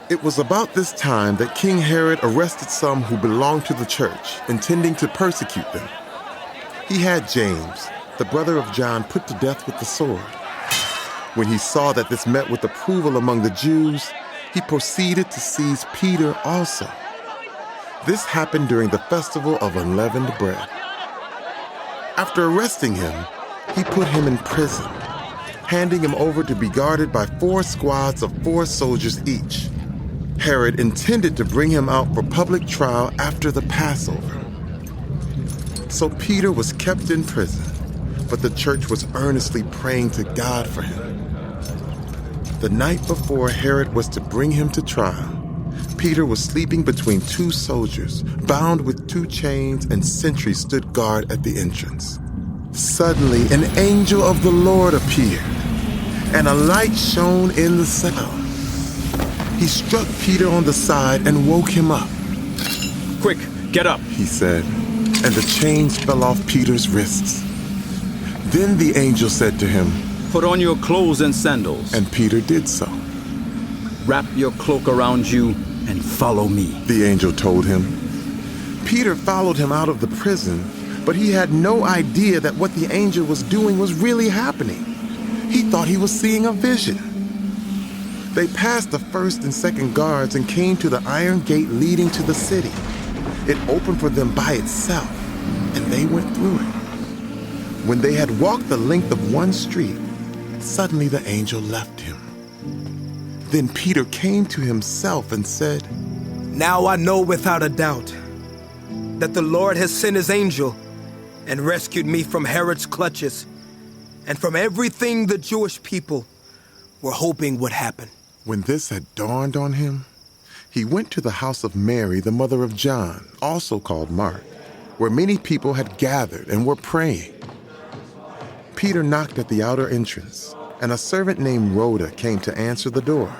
It was about this time that King Herod arrested some who belonged to the church, intending to persecute them. He had James, the brother of John, put to death with the sword. When he saw that this met with approval among the Jews, he proceeded to seize Peter also. This happened during the festival of unleavened bread. After arresting him, he put him in prison, handing him over to be guarded by 4 squads of 4 soldiers each. Herod intended to bring him out for public trial after the Passover. So Peter was kept in prison, but the church was earnestly praying to God for him. The night before Herod was to bring him to trial, Peter was sleeping between 2 soldiers, bound with 2 chains, and sentries stood guard at the entrance. Suddenly, an angel of the Lord appeared, and a light shone in the cell. He struck Peter on the side and woke him up. "Quick, get up," he said, and the chains fell off Peter's wrists. Then the angel said to him, "Put on your clothes and sandals." And Peter did so. "Wrap your cloak around you and follow me," the angel told him. Peter followed him out of the prison, but he had no idea that what the angel was doing was really happening. He thought he was seeing a vision. They passed the first and second guards and came to the iron gate leading to the city. It opened for them by itself, and they went through it. When they had walked the length of one street, suddenly the angel left him. Then Peter came to himself and said, "Now I know without a doubt that the Lord has sent his angel and rescued me from Herod's clutches and from everything the Jewish people were hoping would happen." When this had dawned on him, he went to the house of Mary, the mother of John, also called Mark, where many people had gathered and were praying. Peter knocked at the outer entrance, and a servant named Rhoda came to answer the door.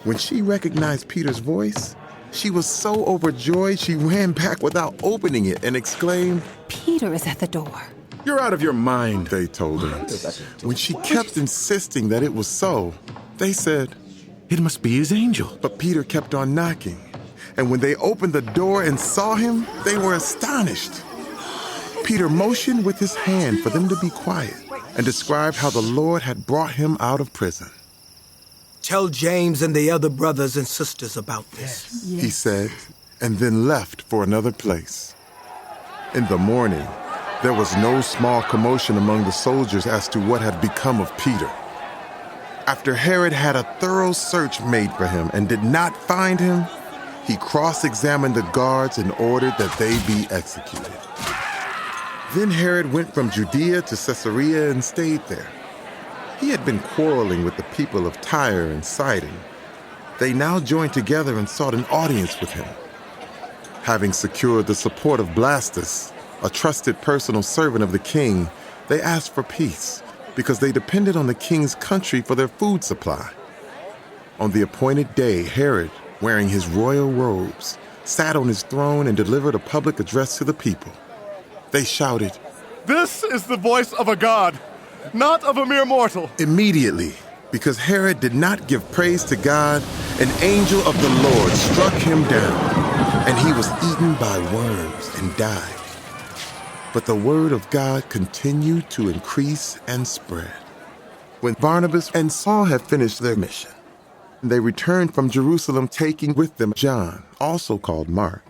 When she recognized Peter's voice, she was so overjoyed she ran back without opening it and exclaimed, "Peter is at the door." "You're out of your mind," they told her. When she kept insisting that it was so, they said, "It must be his angel." But Peter kept on knocking, and when they opened the door and saw him, they were astonished. Peter motioned with his hand for them to be quiet and described how the Lord had brought him out of prison. "Tell James and the other brothers and sisters about this," he said, and then left for another place. In the morning, there was no small commotion among the soldiers as to what had become of Peter. After Herod had a thorough search made for him and did not find him, he cross-examined the guards and ordered that they be executed. Then Herod went from Judea to Caesarea and stayed there. He had been quarreling with the people of Tyre and Sidon. They now joined together and sought an audience with him. Having secured the support of Blastus, a trusted personal servant of the king, they asked for peace, because they depended on the king's country for their food supply. On the appointed day, Herod, wearing his royal robes, sat on his throne and delivered a public address to the people. They shouted, "This is the voice of a god, not of a mere mortal." Immediately, because Herod did not give praise to God, an angel of the Lord struck him down, and he was eaten by worms and died. But the word of God continued to increase and spread. When Barnabas and Saul had finished their mission, they returned from Jerusalem taking with them John, also called Mark.